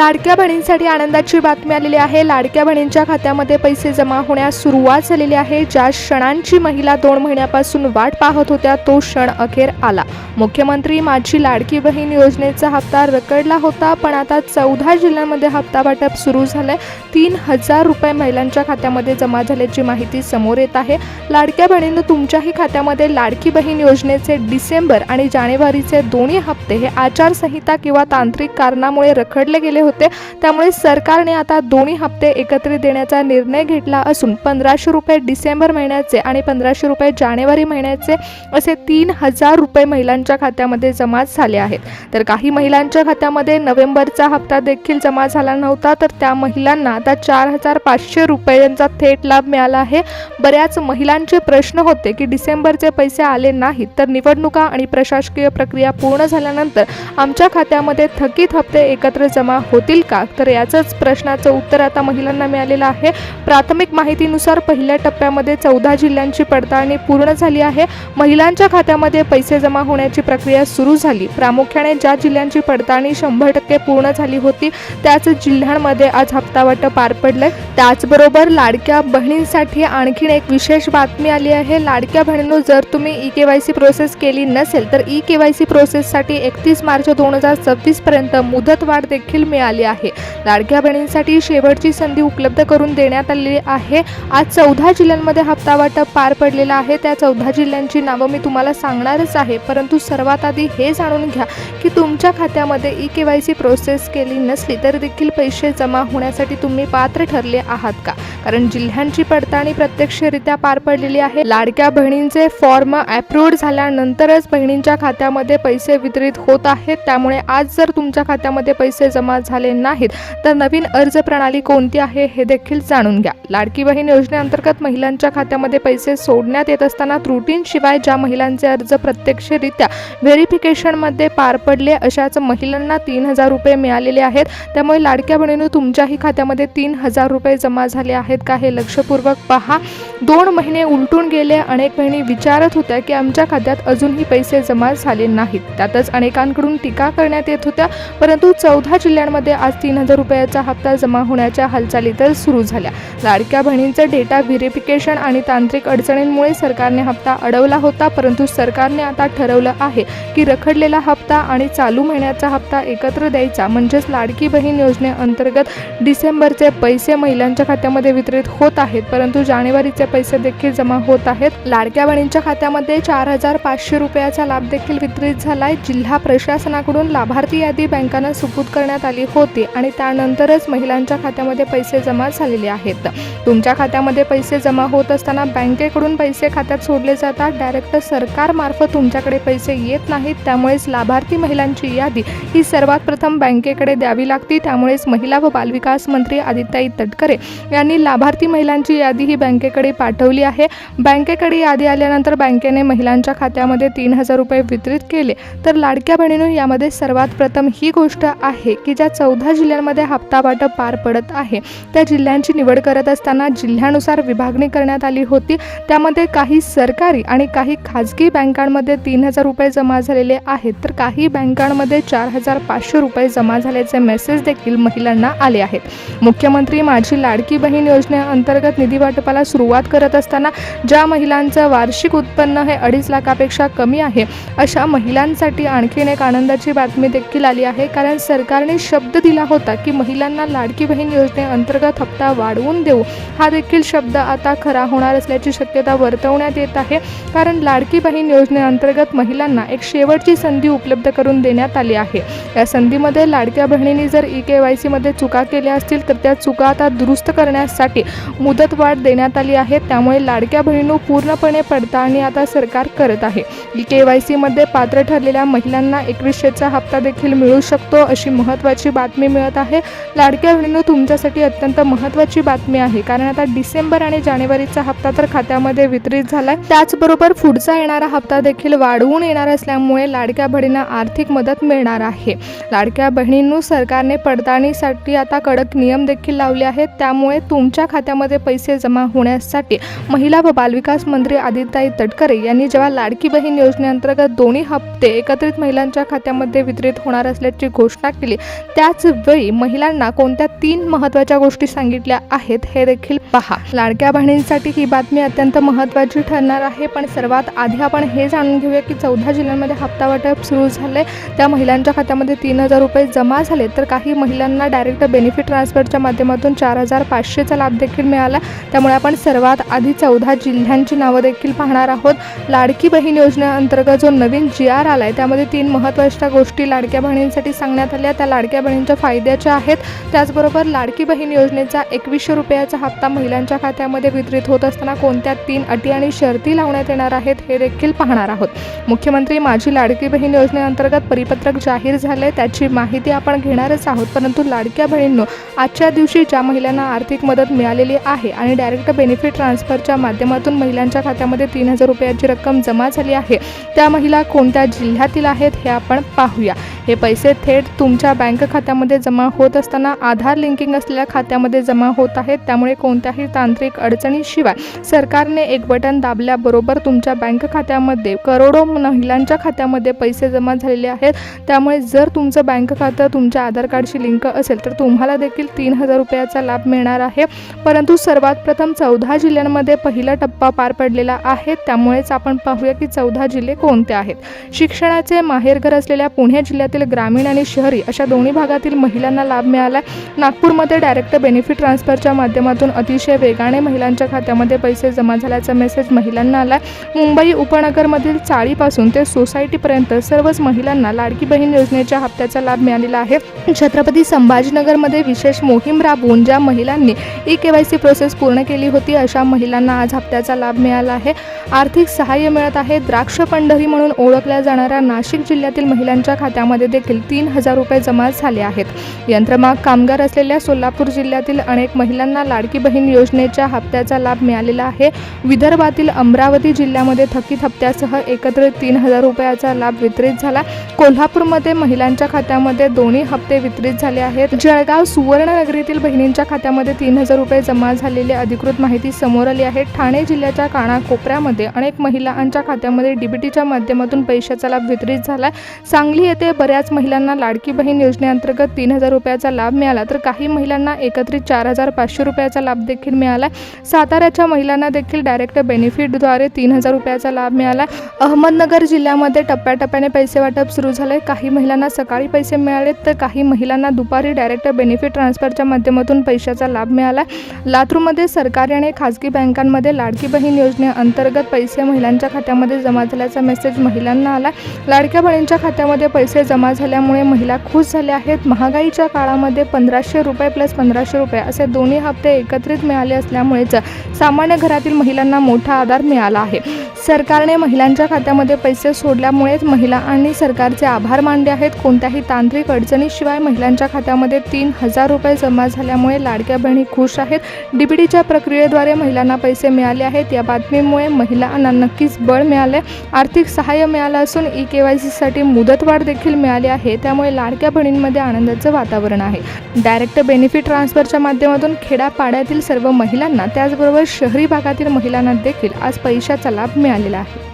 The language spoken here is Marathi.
लाडक्या बहिणींसाठी आनंदाची बातमी आलेली आहे। लाडक्या बहिणींच्या खात्यामध्ये पैसे जमा होण्यास सुरुवात झालेली आहे। ज्या क्षणांची महिला 2 महिन्यापासून वाट पाहत होत्या तो क्षण अखेर आला। मुख्यमंत्री माझी लाडकी बहीण योजनेचा हप्ता रखडला होता, पण आता 14 जिल्ह्यांमध्ये हप्ता वाटप सुरू झाले। 3000 रुपये महिलांच्या खात्यामध्ये जमा झाल्याची माहिती समोर येत आहे। लाडक्या बहिणींनो, तुमच्याही खात्यामध्ये लाडकी बहीण योजनेचे डिसेंबर आणि जानेवारीचे दोन्ही हप्ते हे आचारसंहिता किंवा तांत्रिक कारणामुळे रखडले गेले होते। त्यामुळे सरकारने आता दोन्ही हप्ते एकत्रित देण्याचा निर्णय घेतला असून 1500 रुपये डिसेंबर महिन्याचे आणि 1500 रुपये जानेवारी महिन्याचे असे 3000 रुपये महिलांच्या खात्यामध्ये जमा झाले आहेत। तर काही महिलांच्या खात्यामध्ये नोव्हेंबरचा हप्ता देखील जमा झाला नव्हता, तर त्या महिलांना आता 4500 रुपयांचा थेट लाभ मिळाला आहे। बऱ्याच महिलांचे प्रश्न होते की डिसेंबरचे पैसे आले नाहीत, तर निवडणुका आणि प्रशासकीय प्रक्रिया पूर्ण झाल्यानंतर आमच्या खात्यामध्ये थकीत हप्ते एकत्र जमा होतील का? तर याचंच प्रश्नाचं उत्तर आता महिलांना मिळालेलं आहे। प्राथमिक माहितीनुसार पहिल्या टप्प्यामध्ये 14 जिल्ह्यांची पडताळणी पूर्ण झाली आहे। महिलांच्या खात्यामध्ये पैसे जमा होण्याची प्रक्रिया सुरू झाली। प्रामुख्याने ज्या जिल्ह्यांची पडताळणी 100% पूर्ण झाली होती त्याच जिल्ह्यांमध्ये आज हप्ता वाटप पार पडले। त्याचबरोबर लाडक्या बहिणींसाठी आणखीन एक विशेष बातमी आली आहे। लाडक्या बहिणींनो, जर तुम्ही ई-केवायसी प्रोसेस केली नसेल तर ई-केवायसी प्रोसेससाठी 31 मार्च 2026 पर्यंत मुदतवाढ देखील मिळाली आहे। लाडक्या बहिणींसाठी शेवटची संधी उपलब्ध करून देण्यात आलेली आहे। आज 14 जिल्ह्यांमध्ये हप्ता वाटप पार पडलेला आहे। त्या 14 जिल्ह्यांची नावं मी तुम्हाला सांगणारच आहे, परंतु सर्वात आधी हे जाणून घ्या की तुमच्या खात्यामध्ये ई-केवायसी प्रोसेस केली नसली तर देखील पैसे जमा होण्यासाठी तुम्ही पात्र ठरले आहात का? कारण जिल्ह्यांची पडताळणी प्रत्यक्षरित्या पार पडलेली आहे। लाडक्या बहिणींचे फॉर्म अप्रूव्ड झाल्यानंतरच बहिणींच्या खात्यामध्ये पैसे वितरित होत आहेत। त्यामुळे आज जर तुमच्या खात्यामध्ये पैसे जमा झाले नाहीत तर नवीन अर्ज प्रणाली कोणती आहे हे देखील जाणून घ्या। लाडकी बहीण योजनेअंतर्गत महिलांच्या खात्यामध्ये पैसे सोडण्यात येत असताना त्रुटींशिवाय ज्या महिलांचे अर्ज प्रत्यक्षरित्या व्हेरिफिकेशनमध्ये पार पडले अशाच महिलांना 3000 रुपये मिळालेले आहेत। त्यामुळे लाडक्या बहिणींनो, तुमच्याही खात्यामध्ये 3000 रुपये जमा झाले आहेत का हे लक्षपूर्वक पहा। 2 महिने उलटून गेले। अनेक बहिणी विचारत होत्या की आमच्या खात्यात अजूनही पैसे जमा झाले नाहीत। त्यातच अनेकांकडून टीका करण्यात येत होत्या, परंतु 14 जिल्ह्यांमध्ये आज 3000 रुपयाचा हप्ता जमा होण्याच्या हालचाली तर सुरू झाल्या। लाडक्या बहिणींचे डेटा व्हेरिफिकेशन आणि तांत्रिक अडचणींमुळे सरकारने हप्ता अडवला होता, परंतु सरकारने आता ठरवलं आहे की रखडलेला हप्ता आणि चालू महिन्याचा हप्ता एकत्र द्यायचा, म्हणजेच लाडकी बहीण योजनेअंतर्गत डिसेंबरचे पैसे महिलांच्या खात्यामध्ये वितरित होत आहेत, परंतु जानेवारीचे पैसे देखील जमा होत आहेत। लाडक्या बहिणींच्या खात्यामध्ये 4500 रुपयाचा लाभ देखील वितरित झालाय। जिल्हा प्रशासनाकडून लाभार्थी यादी बँकांना सुपूर्द करण्यात आली होती आणि त्यानंतरच महिलांच्या खात्यामध्ये पैसे जमा झालेले आहेत। तुमच्या खात्यामध्ये पैसे जमा होत असताना बँकेकडून पैसे खात्यात सोडले जातात, डायरेक्ट सरकारमार्फत तुमच्याकडे पैसे येत नाहीत। त्यामुळेच लाभार्थी महिलांची यादी ही सर्वात प्रथम बँकेकडे द्यावी लागते। त्यामुळेच महिला व बालविकास मंत्री आदित्य तटकरे यांनी लाभार्थी महिलांची यादी ही बँकेकडे पाठवली आहे। बँकेकडे यादी आल्यानंतर बँकेने महिलांच्या खात्यामध्ये 3000 रुपये वितरित केले। तर लाडक्या बहिणींनो, यामध्ये सर्वात प्रथम ही गोष्ट आहे की ज्या 14 जिल्ह्यांमध्ये हप्ता वाटप पार पडत आहे त्या जिल्ह्यांची निवड करत असताना जिल्ह्यानुसार विभागणी करण्यात आली होती। त्यामध्ये काही सरकारी आणि काही खाजगी बँकांमध्ये 3000 रुपये जमा झालेले आहेत, तर काही बँकांमध्ये 4500 रुपये जमा झाल्याचे मेसेज देखील महिलांना आले आहेत। मुख्यमंत्री माझी लाडकी बहीण योजनेअंतर्गत निधी वाटपाला सुरुवात करत असताना ज्या महिलांचं वार्षिक उत्पन्न हे 2.5 लाखापेक्षा कमी आहे अशा महिलांसाठी आणखीन एक आनंदाची बातमी देखील आली आहे। कारण सरकारने शब्द दिला होता की महिलांना लाडकी बहीण योजनेअंतर्गत हप्ता वाढवून देऊ, हा देखील शब्द आता खरा होणार असल्याची शक्यता वर्तवण्यात येत आहे। कारण लाडकी बहीण योजनेअंतर्गत महिलांना एक शेवटची संधी उपलब्ध करून देण्यात आली आहे। या संधीमध्ये लाडक्या बहिणींनी जर ई-केवायसी मध्ये चुका केल्या असतील तर त्या चुका आता दुरुस्त करण्यासाठी मुदतवाढ देण्यात आली आहे। त्यामुळे लाडक्या बहिणींनो, पूर्णपणे पडताळणी आता सरकार करत आहे। ई-केवायसी मध्ये पात्र ठरलेल्या महिलांना 2100चा हप्ता देखील मिळू शकतो अशी महत्त्वाची बातमी मिळत आहे। लाडक्या बहिणींनो, तुमच्यासाठी अत्यंत महत्त्वाची बातमी आहे, कारण आता डिसेंबर आणि जानेवारीचा हप्ता तर खात्यामध्ये वितरित झालाय। त्याचबरोबर पुढचा येणारा हप्ता देखील वाढवून येणार असल्यामुळे लाडक्या बहिणींना आर्थिक मदत मिळणार आहे। लाडक्या बहिणींनो, सरकारने पडताळणीसाठी आता कडक नियम देखील लावले आहेत। त्यामुळे तुमच्या खात्यामध्ये पैसे जमा होण्यासाठी महिला व बालविकास मंत्री आदित्य तटकरे यांनी जेव्हा लाडकी बहीण योजनेअंतर्गत दोन्ही हप्ते एकत्रित महिलांच्या खात्यामध्ये वितरित होणार असल्याची घोषणा केली, त्या याच वेळी महिलांना कोणत्या 3 महत्त्वाच्या गोष्टी सांगितल्या आहेत हे देखील पहा. लाडक्या बहिणींसाठी ही बातमी अत्यंत महत्त्वाची ठरणार आहे. पण सर्वात आधी आपण हे जाणून घेऊया की 14 जिल्ह्यांमध्ये हप्ता वाटप सुरू झाले. त्या महिलांच्या खात्यामध्ये 3,000 रुपये जमा झाले, तर काही महिलांना डायरेक्ट बेनिफिट ट्रान्सफरच्या माध्यमातून 4,500चा लाभ देखील मिळाला. त्यामुळे आपण सर्वात आधी 14 जिल्ह्यांची नावं देखील पाहणार आहोत. लाडकी बहीण योजनेअंतर्गत जो नवीन GR आला आहे त्यामध्ये 3 महत्त्वाच्या गोष्टी लाडक्या बहिणींसाठी सांगण्यात आल्या. त्या लाडक्या बहिणींच्या फायद्याच्या आहेत. त्याचबरोबर लाडकी बहीण योजनेचा 2100 रुपयाचा हप्ता महिलांच्या खात्यामध्ये वितरित होत असताना कोणत्या 3 अटी आणि शर्ती लावण्यात येणार आहेत हे देखील पाहणार आहोत. मुख्यमंत्री माझी लाडकी बहीण योजनेअंतर्गत परिपत्रक जाहीर झाले, त्याची माहिती आपण घेणारच आहोत. परंतु लाडक्या बहिणींनो, आजच्या दिवशी ज्या महिलांना आर्थिक मदत मिळालेली आहे आणि डायरेक्ट बेनिफिट ट्रान्सफरच्या माध्यमातून महिलांच्या खात्यामध्ये 3,000 रुपयाची रक्कम जमा झाली आहे, त्या महिला कोणत्या जिल्ह्यातील आहेत हे आपण पाहूया. हे पैसे थेट तुमच्या बँक खात्यामध्ये जमा होत असताना आधार लिंकिंग असलेल्या खात्यामध्ये जमा होत आहेत. त्यामुळे कोणत्याही तांत्रिक अडचणीशिवाय सरकारने एक बटन दाबल्याबरोबर तुमच्या बँक खात्यामध्ये करोडो महिलांच्या खात्यामध्ये पैसे जमा झालेले आहेत. त्यामुळे जर तुमचं बँक खातं तुमच्या आधार कार्डशी लिंक असेल तर तुम्हाला देखील 3,000 रुपयाचा लाभ मिळणार आहे. परंतु सर्वात प्रथम 14 जिल्ह्यांमध्ये पहिला टप्पा पार पडलेला आहे. त्यामुळेच आपण पाहूया की 14 जिल्हे कोणते आहेत. शिक्षणाचे माहेरघर असलेल्या पुणे जिल्ह्यातील ग्रामीण आणि शहरी अशा दोन्ही भागातील महिलांना लाभ मिळाला. नागपूरमध्ये डायरेक्ट बेनिफिट ट्रान्सफरच्या माध्यमातून अतिशय वेगाने महिलांच्या खात्यामध्ये पैसे जमा झाल्याचा मेसेज महिलांना आला. मुंबई उपनगरमधील चाळीपासून ते सोसायटीपर्यंत सर्वच महिलांना लाडकी बहीण योजनेच्या हप्त्याचा लाभ मिळालेला आहे. छत्रपती संभाजीनगरमध्ये विशेष मोहीम राबवून ज्या महिलांनी KYC प्रोसेस पूर्ण केली होती अशा महिलांना आज हप्त्याचा लाभ मिळाला आहे. आर्थिक सहाय्य मिळत आहे. द्राक्ष पंढरी म्हणून ओळखल्या जाणाऱ्या नाशिक जिल्ह्यातील महिलांच्या खात्यामध्ये देखील 3,000 रुपये जमा झाले आहेत. यंत्रमाग कामगार असलेल्या सोलापूर जिल्ह्यातील अनेक महिलांना लाडकी बहीण योजनेच्या हप्त्याचा लाभ मिळालेला आहे. विदर्भातील अमरावती जिल्ह्यामध्ये थकीत हप्त्यासह एकत्रित 3,000 रुपयाचा लाभ वितरित झाला. कोल्हापूरमध्ये महिलांच्या खात्यामध्ये दोन्ही हप्ते वितरित झाले आहेत. जळगाव सुवर्णनगरीतील बहिणींच्या खात्यामध्ये 3,000 रुपये जमा झालेली अधिकृत माहिती समोर आली आहे. ठाणे जिल्ह्याच्या कानाकोपऱ्यामध्ये अनेक महिलांच्या खात्यामध्ये DBTच्या माध्यमातून पैशाचा लाभ वितरित झाला. सांगली येथे बऱ्याच महिलांना लाडकी बहीण योजनेअंतर्गत 3,000 रुपयाचा लाभ मिळाला, तर काही महिलांना एकत्रित 4,500 रुपयाचा लाभ देखील मिळाला. साताऱ्याच्या महिलांना देखील डायरेक्ट बेनिफिटद्वारे 3,000 रुपयाचा लाभ मिळाला. अहमदनगर जिल्ह्यामध्ये टप्प्याटप्प्याने पैसे वाटप सुरू झाले. काही महिलांना सकाळी पैसे मिळाले, तर काही महिलांना दुपारी डायरेक्ट बेनिफिट ट्रान्सफरच्या माध्यमातून पैशाचा लाभ मिळाला. लातूरमध्ये सरकारी आणि खाजगी बँकांमध्ये लाडकी बहीण योजनेअंतर्गत पैसे महिलांच्या खात्यामध्ये जमा झाल्याचा मेसेज महिलांना आला. लाडक्या बहिणींच्या खात्यामध्ये पैसे जमा झाल्यामुळे महिला खुश झाल्या आहेत. महागाईच्या काळामध्ये 1,500 रुपये प्लस 1,500 रुपये असे दोन्ही हप्ते एकत्रित मिळाले असल्यामुळेच सामान्य घरातील महिलांना मोठा आधार मिळाला आहे. सरकारने महिलांच्या खात्यामध्ये पैसे सोडल्यामुळेच महिला आणि सरकारचे आभार मानले आहेत. कोणत्याही तांत्रिक अडचणीशिवाय महिलांच्या खात्यामध्ये 3,000 रुपये जमा झाल्यामुळे लाडक्या बहिणी खुश आहेत. DBTच्या प्रक्रियेद्वारे महिलांना पैसे मिळाले आहेत. या बातमीमुळे महिलांना नक्कीच बळ मिळाले. आर्थिक सहाय्य मिळालं असून KYCसाठी मुदतवाढ देखील मिळाली आहे. त्यामुळे लाडक्या बहिणींमध्ये आनंदाचं वातावरण आहे. डायरेक्ट बेनिफिट ट्रान्सफरच्या माध्यमातून खेड्यापाड्यातील सर्व महिलांना त्याचबरोबर शहरी भागातील महिलांना देखील आज पैशाचा लाभ मिळालेला आहे.